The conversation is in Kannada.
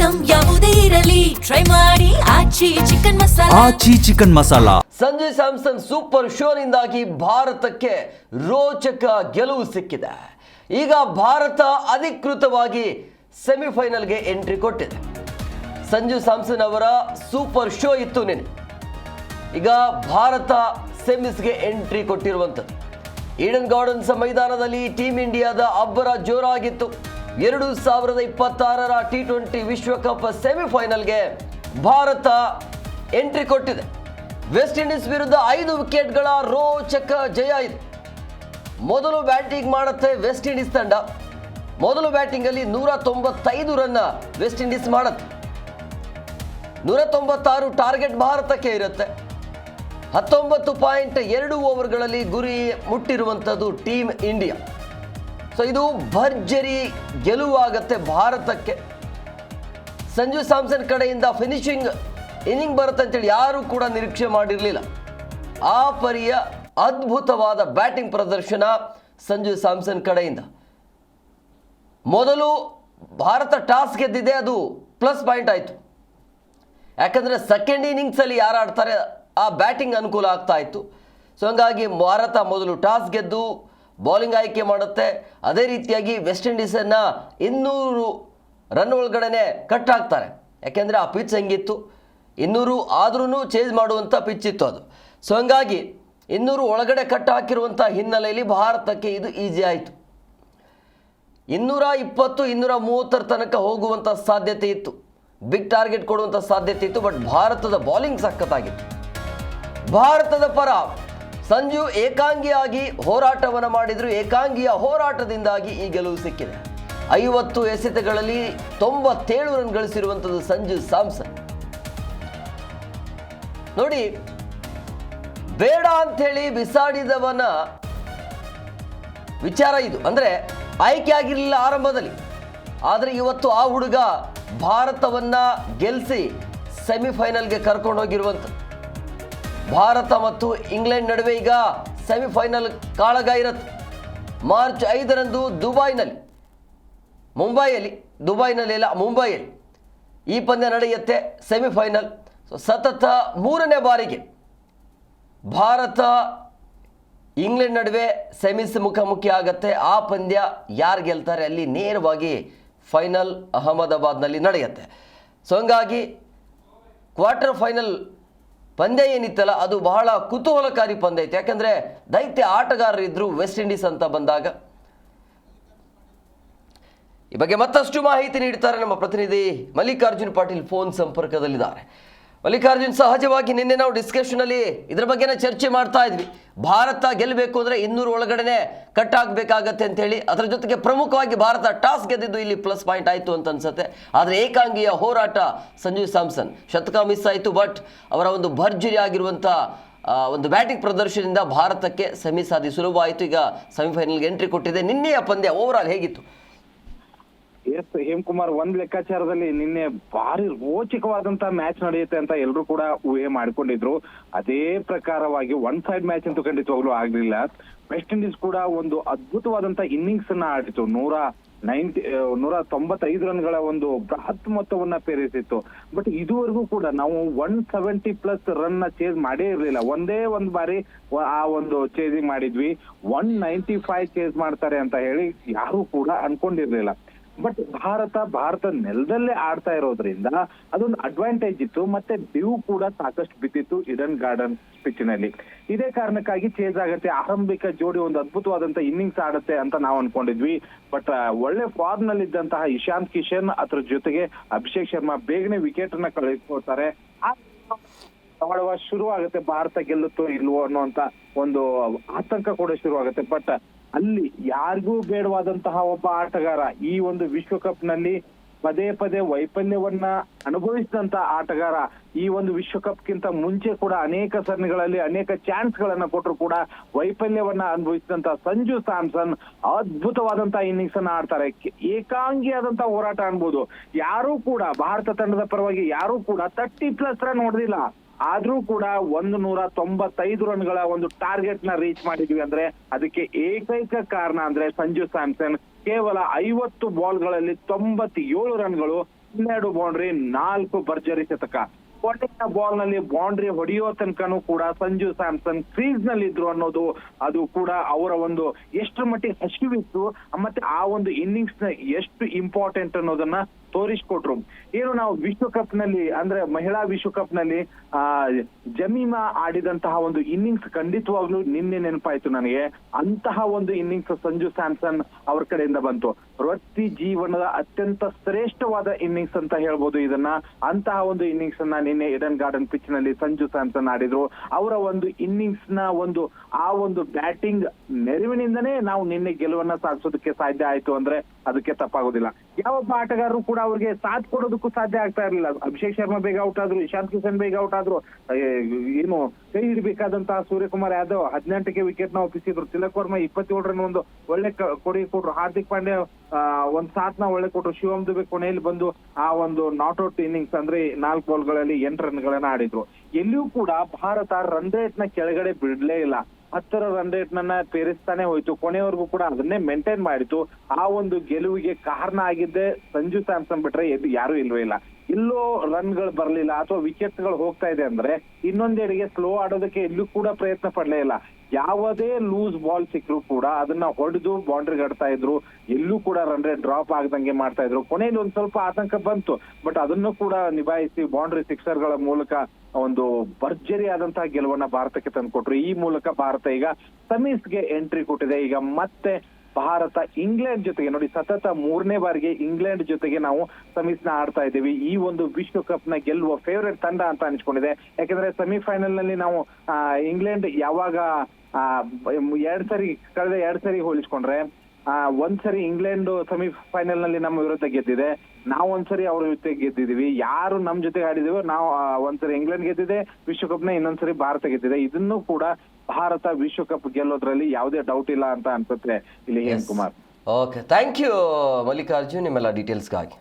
ಐಟಂ ಯಾವುದೇ ಇರಲಿ ಟ್ರೈ ಮಾಡಿ ಆಚಿ ಚಿಕನ್ ಮಸಾಲಾ. ಸಂಜು ಸ್ಯಾಮ್ಸನ್ ಸೂಪರ್ ಶೋನಿಂದಾಗಿ ಭಾರತಕ್ಕೆ ರೋಚಕ ಗೆಲುವು ಸಿಕ್ಕಿದೆ. ಈಗ ಭಾರತ ಅಧಿಕೃತವಾಗಿ ಸೆಮಿಫೈನಲ್ಗೆ ಎಂಟ್ರಿ ಕೊಟ್ಟಿದೆ. ಸಂಜು ಸ್ಯಾಮ್ಸನ್ ಅವರ ಸೂಪರ್ ಶೋ ಇತ್ತು ನೆನೆ. ಈಗ ಭಾರತ ಸೆಮಿಸ್ಗೆ ಎಂಟ್ರಿ ಕೊಟ್ಟಿರುವಂಥದ್ದು. ಈಡನ್ ಗಾರ್ಡನ್ಸ್ ಮೈದಾನದಲ್ಲಿ ಟೀಮ್ ಇಂಡಿಯಾದ ಅಬ್ಬರ ಜೋರಾಗಿತ್ತು. 2026ರ T20 ವಿಶ್ವಕಪ್ ಸೆಮಿಫೈನಲ್ಗೆ ಭಾರತ ಎಂಟ್ರಿ ಕೊಟ್ಟಿದೆ. ವೆಸ್ಟ್ ಇಂಡೀಸ್ ವಿರುದ್ಧ 5 ವಿಕೆಟ್ಗಳ ರೋಚಕ ಜಯ ಇದೆ. ಮೊದಲು ಬ್ಯಾಟಿಂಗ್ ಮಾಡುತ್ತೆ ವೆಸ್ಟ್ ಇಂಡೀಸ್ ತಂಡ. ಮೊದಲು ಬ್ಯಾಟಿಂಗಲ್ಲಿ 195 ರನ್ ವೆಸ್ಟ್ ಇಂಡೀಸ್ ಮಾಡುತ್ತೆ. 196 ಟಾರ್ಗೆಟ್ ಭಾರತಕ್ಕೆ ಇರುತ್ತೆ. 19.2 ಓವರ್ಗಳಲ್ಲಿ ಗುರಿ ಮುಟ್ಟಿರುವಂಥದ್ದು ಟೀಮ್ ಇಂಡಿಯಾ. ಸೊ ಇದು ಭರ್ಜರಿ ಗೆಲುವಾಗತ್ತೆ ಭಾರತಕ್ಕೆ. ಸಂಜು ಸ್ಯಾಮ್ಸನ್ ಕಡೆಯಿಂದ ಫಿನಿಶಿಂಗ್ ಇನ್ನಿಂಗ್ ಬರುತ್ತೆ ಅಂತೇಳಿ ಯಾರೂ ಕೂಡ ನಿರೀಕ್ಷೆ ಮಾಡಿರಲಿಲ್ಲ. ಆ ಪರಿಯ ಅದ್ಭುತವಾದ ಬ್ಯಾಟಿಂಗ್ ಪ್ರದರ್ಶನ ಸಂಜು ಸ್ಯಾಮ್ಸನ್ ಕಡೆಯಿಂದ. ಮೊದಲು ಭಾರತ ಟಾಸ್ ಗೆದ್ದಿದೆ, ಅದು ಪ್ಲಸ್ ಪಾಯಿಂಟ್ ಆಯಿತು. ಯಾಕಂದರೆ ಸೆಕೆಂಡ್ ಇನ್ನಿಂಗ್ಸಲ್ಲಿ ಯಾರು ಆಡ್ತಾರೆ ಆ ಬ್ಯಾಟಿಂಗ್ ಅನುಕೂಲ ಆಗ್ತಾ ಇತ್ತು. ಸೊ ಹಂಗಾಗಿ ಭಾರತ ಮೊದಲು ಟಾಸ್ ಗೆದ್ದು ಬೌಲಿಂಗ್ ಆಯ್ಕೆ ಮಾಡುತ್ತೆ. ಅದೇ ರೀತಿಯಾಗಿ ವೆಸ್ಟ್ ಇಂಡೀಸನ್ನು 200 ರನ್ ಒಳಗಡೆ ಕಟ್ ಹಾಕ್ತಾರೆ. ಯಾಕೆಂದರೆ ಆ ಪಿಚ್ ಹೆಂಗಿತ್ತು, 200 ಆದ್ರೂ ಚೇಂಜ್ ಮಾಡುವಂಥ ಪಿಚ್ ಇತ್ತು ಅದು. ಸೊ ಹಂಗಾಗಿ 200 ಒಳಗಡೆ ಕಟ್ ಹಾಕಿರುವಂಥ ಹಿನ್ನೆಲೆಯಲ್ಲಿ ಭಾರತಕ್ಕೆ ಇದು ಈಸಿ ಆಯಿತು. 220 230 ತನಕ ಹೋಗುವಂಥ ಸಾಧ್ಯತೆ ಇತ್ತು. ಬಿಗ್ ಟಾರ್ಗೆಟ್ ಕೊಡುವಂಥ ಸಾಧ್ಯತೆ ಇತ್ತು. ಬಟ್ ಭಾರತದ ಬೌಲಿಂಗ್ ಸಖತ್ತಾಗಿತ್ತು. ಭಾರತದ ಪರ ಸಂಜು ಏಕಾಂಗಿಯಾಗಿ ಹೋರಾಟವನ್ನು ಮಾಡಿದ್ರು. ಏಕಾಂಗಿಯ ಹೋರಾಟದಿಂದಾಗಿ ಈ ಗೆಲುವು ಸಿಕ್ಕಿದೆ. 50 ಎಸೆತಗಳಲ್ಲಿ 97 ರನ್ ಗಳಿಸಿರುವಂಥದ್ದು ಸಂಜು ಸ್ಯಾಮ್ಸನ್. ನೋಡಿ, ಬೇಡ ಅಂಥೇಳಿ ಬಿಸಾಡಿದವನ ವಿಚಾರ ಇದು. ಅಂದರೆ ಆಯ್ಕೆ ಆಗಿರಲಿಲ್ಲ ಆರಂಭದಲ್ಲಿ, ಆದರೆ ಇವತ್ತು ಆ ಹುಡುಗ ಭಾರತವನ್ನ ಗೆಲ್ಲಿಸಿ ಸೆಮಿಫೈನಲ್ಗೆ ಕರ್ಕೊಂಡು ಹೋಗಿರುವಂಥದ್ದು. ಭಾರತ ಮತ್ತು ಇಂಗ್ಲೆಂಡ್ ನಡುವೆ ಈಗ ಸೆಮಿಫೈನಲ್ ಕಾಳಗ ಇರುತ್ತೆ. ಮಾರ್ಚ್ 5ರಂದು ಮುಂಬೈಯಲ್ಲಿ ಈ ಪಂದ್ಯ ನಡೆಯುತ್ತೆ ಸೆಮಿಫೈನಲ್. ಸತತ 3ನೇ ಬಾರಿಗೆ ಭಾರತ ಇಂಗ್ಲೆಂಡ್ ನಡುವೆ ಸೆಮಿಸ್ ಮುಖಾಮುಖಿ ಆಗುತ್ತೆ. ಆ ಪಂದ್ಯ ಯಾರು ಗೆಲ್ತಾರೆ ಅಲ್ಲಿ ನೇರವಾಗಿ ಫೈನಲ್ ಅಹಮದಾಬಾದ್ನಲ್ಲಿ ನಡೆಯುತ್ತೆ. ಸೊ ಹಂಗಾಗಿ ಕ್ವಾರ್ಟರ್ ಫೈನಲ್ ಪಂದ್ಯ ಏನಿತ್ತಲ್ಲ ಅದು ಬಹಳ ಕುತೂಹಲಕಾರಿ ಪಂದ್ಯ ಇತ್ತು. ಯಾಕಂದರೆ ದೈತ್ಯ ಆಟಗಾರರಿದ್ದರು ವೆಸ್ಟ್ ಇಂಡೀಸ್ ಅಂತ ಬಂದಾಗ. ಈ ಬಗ್ಗೆ ಮತ್ತಷ್ಟು ಮಾಹಿತಿ ನೀಡ್ತಾರೆ ನಮ್ಮ ಪ್ರತಿನಿಧಿ ಮಲ್ಲಿಕಾರ್ಜುನ್ ಪಾಟೀಲ್ ಫೋನ್ ಸಂಪರ್ಕದಲ್ಲಿದ್ದಾರೆ. ಮಲ್ಲಿಕಾರ್ಜುನ್, ಸಹಜವಾಗಿ ನಿನ್ನೆ ನಾವು ಡಿಸ್ಕಷನಲ್ಲಿ ಇದರ ಬಗ್ಗೆನೇ ಚರ್ಚೆ ಮಾಡ್ತಾ ಇದ್ವಿ. ಭಾರತ ಗೆಲ್ಲಬೇಕು ಅಂದರೆ 200 ಒಳಗಡೆ ಕಟ್ ಆಗಬೇಕಾಗತ್ತೆ ಅಂತೇಳಿ. ಅದರ ಜೊತೆಗೆ ಪ್ರಮುಖವಾಗಿ ಭಾರತ ಟಾಸ್ ಗೆದ್ದಿದ್ದು ಇಲ್ಲಿ ಪ್ಲಸ್ ಪಾಯಿಂಟ್ ಆಯಿತು ಅಂತ ಅನ್ಸುತ್ತೆ. ಆದರೆ ಏಕಾಂಗಿಯ ಹೋರಾಟ ಸಂಜು ಸ್ಯಾಮ್ಸನ್, ಶತಕ ಮಿಸ್ ಆಯಿತು. ಬಟ್ ಅವರ ಒಂದು ಭರ್ಜರಿ ಆಗಿರುವಂಥ ಒಂದು ಬ್ಯಾಟಿಂಗ್ ಪ್ರದರ್ಶನದಿಂದ ಭಾರತಕ್ಕೆ ಸೆಮಿ ಸಾಧಿ ಸುಲಭವಾಯಿತು. ಈಗ ಸೆಮಿಫೈನಲ್ಗೆ ಎಂಟ್ರಿ ಕೊಟ್ಟಿದೆ. ನಿನ್ನೆಯ ಪಂದ್ಯ ಓವರಾಲ್ ಹೇಗಿತ್ತು? ಎಸ್ ಹೇಮಕುಮಾರ್, ಒಂದ್ ಲೆಕ್ಕಾಚಾರದಲ್ಲಿ ನಿನ್ನೆ ಭಾರಿ ರೋಚಕವಾದಂತ ಮ್ಯಾಚ್ ನಡೆಯುತ್ತೆ ಅಂತ ಎಲ್ಲರೂ ಕೂಡ ಊಹೆ ಮಾಡ್ಕೊಂಡಿದ್ರು. ಅದೇ ಪ್ರಕಾರವಾಗಿ ಒನ್ ಸೈಡ್ ಮ್ಯಾಚ್ ಅಂತೂ ಖಂಡಿತವಾಗ್ಲೂ ಆಗ್ಲಿಲ್ಲ. ವೆಸ್ಟ್ ಇಂಡೀಸ್ ಕೂಡ ಒಂದು ಅದ್ಭುತವಾದಂತ ಇನ್ನಿಂಗ್ಸ್ ಅನ್ನ ಆಡಿತು. 195 ರನ್ಗಳ ಒಂದು ಬೃಹತ್ ಮೊತ್ತವನ್ನ ಪೇರಿಸಿತ್ತು. ಬಟ್ ಇದುವರೆಗೂ ಕೂಡ ನಾವು 170+ ರನ್ ಚೇಸ್ ಮಾಡೇ ಇರ್ಲಿಲ್ಲ. ಒಂದೇ ಒಂದ್ ಬಾರಿ ಆ ಒಂದು ಚೇಸಿಂಗ್ ಮಾಡಿದ್ವಿ. 195 ಚೇಸ್ ಮಾಡ್ತಾರೆ ಅಂತ ಹೇಳಿ ಯಾರು ಕೂಡ ಅನ್ಕೊಂಡಿರ್ಲಿಲ್ಲ. ಬಟ್ ಭಾರತ ನೆಲದಲ್ಲೇ ಆಡ್ತಾ ಇರೋದ್ರಿಂದ ಅದೊಂದು ಅಡ್ವಾಂಟೇಜ್ ಇತ್ತು. ಮತ್ತೆ ಡ್ಯೂ ಕೂಡ ಸಾಕಷ್ಟು ಬಿದ್ದಿತ್ತು ಈಡನ್ ಗಾರ್ಡನ್ ಪಿಚ್ನಲ್ಲಿ. ಇದೇ ಕಾರಣಕ್ಕಾಗಿ ಚೇಸ್ ಆಗತ್ತೆ, ಆರಂಭಿಕ ಜೋಡಿ ಒಂದು ಅದ್ಭುತವಾದಂತ ಇನ್ನಿಂಗ್ಸ್ ಆಡುತ್ತೆ ಅಂತ ನಾವು ಅನ್ಕೊಂಡಿದ್ವಿ. ಬಟ್ ಒಳ್ಳೆ ಫಾರ್ಮ್ ನಲ್ಲಿ ಇದ್ದಂತಹ ಇಶಾಂತ್ ಕಿಶನ್ ಅದ್ರ ಜೊತೆಗೆ ಅಭಿಷೇಕ್ ಶರ್ಮಾ ಬೇಗನೆ ವಿಕೆಟ್ ಅನ್ನ ಕಳೆದುಕೊಳ್ತಾರೆ. ಶುರು ಆಗುತ್ತೆ, ಭಾರತ ಗೆಲ್ಲುತ್ತೋ ಇಲ್ವೋ ಅನ್ನುವಂತ ಒಂದು ಆತಂಕ ಕೂಡ ಶುರು ಆಗುತ್ತೆ. ಬಟ್ ಅಲ್ಲಿ ಯಾರಿಗೂ ಬೇಡವಾದಂತಹ ಒಬ್ಬ ಆಟಗಾರ, ಈ ಒಂದು ವಿಶ್ವಕಪ್ ನಲ್ಲಿ ಪದೇ ಪದೇ ವೈಫಲ್ಯವನ್ನ ಅನುಭವಿಸಿದಂತ ಆಟಗಾರ, ಈ ಒಂದು ವಿಶ್ವಕಪ್ಗಿಂತ ಮುಂಚೆ ಕೂಡ ಅನೇಕ ಸರಣಿಗಳಲ್ಲಿ ಅನೇಕ ಚಾನ್ಸ್ ಗಳನ್ನ ಕೊಟ್ಟರು ಕೂಡ ವೈಫಲ್ಯವನ್ನ ಅನುಭವಿಸಿದಂತ ಸಂಜು ಸ್ಯಾಮ್ಸನ್ ಅದ್ಭುತವಾದಂತಹ ಇನ್ನಿಂಗ್ಸ್ ಅನ್ನ ಆಡ್ತಾರೆ. ಏಕಾಂಗಿಯಾದಂತಹ ಹೋರಾಟ ಅನ್ಬೋದು. ಯಾರೂ ಕೂಡ ಭಾರತ ತಂಡದ ಪರವಾಗಿ ಯಾರೂ ಕೂಡ 30+ ರನ್ ಹೊಡೆದಿಲ್ಲ. ಆದ್ರೂ ಕೂಡ 195 ರನ್ಗಳ ಒಂದು ಟಾರ್ಗೆಟ್ ನ ರೀಚ್ ಮಾಡಿದ್ವಿ ಅಂದ್ರೆ ಅದಕ್ಕೆ ಏಕೈಕ ಕಾರಣ ಅಂದ್ರೆ ಸಂಜು ಸ್ಯಾಮ್ಸನ್ ಕೇವಲ 50 ಬಾಲ್ಗಳಲ್ಲಿ 97 ರನ್ಗಳು 12 ಬೌಂಡ್ರಿ, 4 ಭರ್ಜರಿ ಶತಕ. ಕೊನೆಯ ಬಾಲ್ ನಲ್ಲಿ ಬೌಂಡ್ರಿ ಹೊಡೆಯೋ ತನಕನೂ ಕೂಡ ಸಂಜು ಸ್ಯಾಮ್ಸನ್ ಕ್ರೀಸ್ ನಲ್ಲಿ ಇದ್ರು ಅನ್ನೋದು ಅದು ಕೂಡ ಅವರ ಒಂದು ಎಷ್ಟರ ಮಟ್ಟಿಗೆ ಹಸಿವಿತ್ತು ಮತ್ತೆ ಆ ಒಂದು ಇನ್ನಿಂಗ್ಸ್ ನ ಎಷ್ಟು ಇಂಪಾರ್ಟೆಂಟ್ ಅನ್ನೋದನ್ನ ತೋರಿಸ್ಕೊಟ್ರು. ಏನು ನಾವು ವಿಶ್ವಕಪ್ ನಲ್ಲಿ ಅಂದ್ರೆ ಮಹಿಳಾ ವಿಶ್ವಕಪ್ ನಲ್ಲಿ ಜಮೀಮಾ ಆಡಿದಂತಹ ಒಂದು ಇನ್ನಿಂಗ್ಸ್ ಖಂಡಿತವಾಗ್ಲೂ ನಿನ್ನೆ ನೆನಪಾಯ್ತು ನನಗೆ. ಅಂತಹ ಒಂದು ಇನ್ನಿಂಗ್ಸ್ ಸಂಜು ಸ್ಯಾಮ್ಸನ್ ಅವ್ರ ಕಡೆಯಿಂದ ಬಂತು. ವೃತ್ತಿ ಜೀವನದ ಅತ್ಯಂತ ಶ್ರೇಷ್ಠವಾದ ಇನ್ನಿಂಗ್ಸ್ ಅಂತ ಹೇಳ್ಬೋದು ಇದನ್ನ. ಅಂತಹ ಒಂದು ಇನ್ನಿಂಗ್ಸ್ ಅನ್ನ ನಿನ್ನೆ ಈಡನ್ ಗಾರ್ಡನ್ ಪಿಚ್ ನಲ್ಲಿ ಸಂಜು ಸ್ಯಾಮ್ಸನ್ ಆಡಿದ್ರು. ಅವರ ಒಂದು ಇನ್ನಿಂಗ್ಸ್ ನ ಆ ಒಂದು ಬ್ಯಾಟಿಂಗ್ ನೆರವಿನಿಂದನೇ ನಾವು ನಿನ್ನೆ ಗೆಲುವನ್ನ ಸಾಧಿಸೋದಕ್ಕೆ ಸಾಧ್ಯ ಆಯ್ತು ಅಂದ್ರೆ ಅದಕ್ಕೆ ತಪ್ಪಾಗೋದಿಲ್ಲ. ಯಾವೊಬ್ಬ ಆಟಗಾರರು ಕೂಡ ಅವ್ರಿಗೆ ಸಾಥ್ ಕೊಡೋದಕ್ಕೂ ಸಾಧ್ಯ ಆಗ್ತಾ ಇರಲಿಲ್ಲ. ಅಭಿಷೇಕ್ ಶರ್ಮಾ ಬೇಗ ಔಟ್ ಆದ್ರು, ಇಶಾಂತ್ ಕಿಶನ್ ಬೇಗ ಔಟ್ ಆದ್ರು, ಏನು ಕೈ ಹಿಡಬೇಕಾದಂತಹ ಸೂರ್ಯಕುಮಾರ್ ಯಾದವ್ 18ಕ್ಕೆ ವಿಕೆಟ್ ನ ಒಪ್ಪಿಸಿದ್ರು. ತಿಲಕ್ ವರ್ಮಾ 27 ರನ್ ಒಂದು ಒಳ್ಳೆ ಕೊಡುಗೆ ಕೊಟ್ರು. ಹಾರ್ದಿಕ್ ಪಾಂಡ್ಯ ಒಂದ್ ಸಾಥ್ನ ಒಳ್ಳೆ ಕೊಟ್ರು. ಶಿವಮ್ ದುಬೆ ಕೊನೆಯಲ್ಲಿ ಬಂದು ಆ ಒಂದು ನಾಟ್ ಔಟ್ ಇನ್ನಿಂಗ್ಸ್ ಅಂದ್ರೆ 4 ಬಾಲ್ಗಳಲ್ಲಿ 8 ರನ್ಗಳನ್ನ ಆಡಿದ್ರು. ಎಲ್ಲಿಯೂ ಕೂಡ ಭಾರತ ರನ್ ರೇಟ್ ನ ಕೆಳಗಡೆ ಬಿಡ್ಲೇ ಇಲ್ಲ. 10 ರನ್ ರೇಟ್ ನನ್ನ ಪೇರಿಸ್ತಾನೆ ಹೋಯ್ತು. ಕೊನೆಯವರೆಗೂ ಕೂಡ ಅದನ್ನೇ ಮೇಂಟೈನ್ ಮಾಡಿತು. ಆ ಒಂದು ಗೆಲುವಿಗೆ ಕಾರಣ ಆಗಿದ್ದೆ ಸಂಜು ಸ್ಯಾಮ್ಸನ್ ಬಿಟ್ರೆ ಯಾರು ಇಲ್ವೇ ಇಲ್ಲ. ಇಲ್ಲೋ ರನ್ಗಳು ಬರ್ಲಿಲ್ಲ ಅಥವಾ ವಿಕೆಟ್ ಗಳು ಹೋಗ್ತಾ ಇದೆ ಅಂದ್ರೆ ಇನ್ನೊಂದೆಡೆಗೆ ಸ್ಲೋ ಆಡೋದಕ್ಕೆ ಎಲ್ಲೂ ಕೂಡ ಪ್ರಯತ್ನ ಪಡ್ಲೇ ಇಲ್ಲ. ಯಾವುದೇ ಲೂಸ್ ಬಾಲ್ ಸಿಕ್ಕರು ಕೂಡ ಅದನ್ನ ಹೊಡೆದು ಬೌಂಡ್ರಿ ಗಡ್ತಾ ಇದ್ರು. ಎಲ್ಲೂ ಕೂಡ ರನ್ ರೇಟ್ ಡ್ರಾಪ್ ಆಗದಂಗೆ ಮಾಡ್ತಾ ಇದ್ರು. ಕೊನೆಯಲ್ಲಿ ಒಂದ್ ಸ್ವಲ್ಪ ಆತಂಕ ಬಂತು, ಬಟ್ ಅದನ್ನು ಕೂಡ ನಿಭಾಯಿಸಿ ಬೌಂಡ್ರಿ ಸಿಕ್ಸರ್ ಗಳ ಮೂಲಕ ಒಂದು ಭರ್ಜರಿ ಆದಂತಹ ಗೆಲುವನ್ನ ಭಾರತಕ್ಕೆ ತಂದುಕೊಟ್ರು. ಈ ಮೂಲಕ ಭಾರತ ಈಗ ಸೆಮೀಸ್ಗೆ ಎಂಟ್ರಿ ಕೊಟ್ಟಿದೆ. ಈಗ ಮತ್ತೆ ಭಾರತ ಇಂಗ್ಲೆಂಡ್ ಜೊತೆಗೆ ನೋಡಿ ಸತತ 3ನೇ ಬಾರಿಗೆ ಇಂಗ್ಲೆಂಡ್ ಜೊತೆಗೆ ನಾವು ಸೆಮೀಸ್ ನ ಆಡ್ತಾ ಇದ್ದೀವಿ. ಈ ಒಂದು ವಿಶ್ವಕಪ್ ನ ಗೆಲ್ಲುವ ಫೇವರೇಟ್ ತಂಡ ಅಂತ ಅನ್ಸ್ಕೊಂಡಿದೆ. ಯಾಕಂದ್ರೆ ಸೆಮಿಫೈನಲ್ ನಲ್ಲಿ ನಾವು ಇಂಗ್ಲೆಂಡ್ ಯಾವಾಗ ಕಳೆದ 2 ಸರಿ ಹೋಲಿಸ್ಕೊಂಡ್ರೆ ಒಂದ್ಸರಿ ಇಂಗ್ಲೆಂಡ್ ಸೆಮಿಫೈನಲ್ ನಲ್ಲಿ ನಮ್ಮ ವಿರುದ್ಧ ಗೆದ್ದಿದೆ, ನಾವು ಒಂದ್ಸರಿ ಅವ್ರ ಜೊತೆ ಗೆದ್ದಿದೀವಿ. ಯಾರು ನಮ್ ಜೊತೆ ಆಡಿದೀವೋ ನಾವು ಒಂದ್ಸರಿ ಇಂಗ್ಲೆಂಡ್ ಗೆದ್ದಿದೆ, ವಿಶ್ವಕಪ್ ನ ಇನ್ನೊಂದ್ಸರಿ ಭಾರತ ಗೆದ್ದಿದೆ. ಇದನ್ನು ಕೂಡ ಭಾರತ ವಿಶ್ವಕಪ್ ಗೆಲ್ಲೋದ್ರಲ್ಲಿ ಯಾವುದೇ ಡೌಟ್ ಇಲ್ಲ ಅಂತ ಅನ್ಸುತ್ತೆ ಇಲ್ಲಿ Hem Kumar. Okay, thank you Mallikarjun ನಿಮ್ಮೆಲ್ಲ ಡೀಟೇಲ್ಸ್ಗಾಗಿ.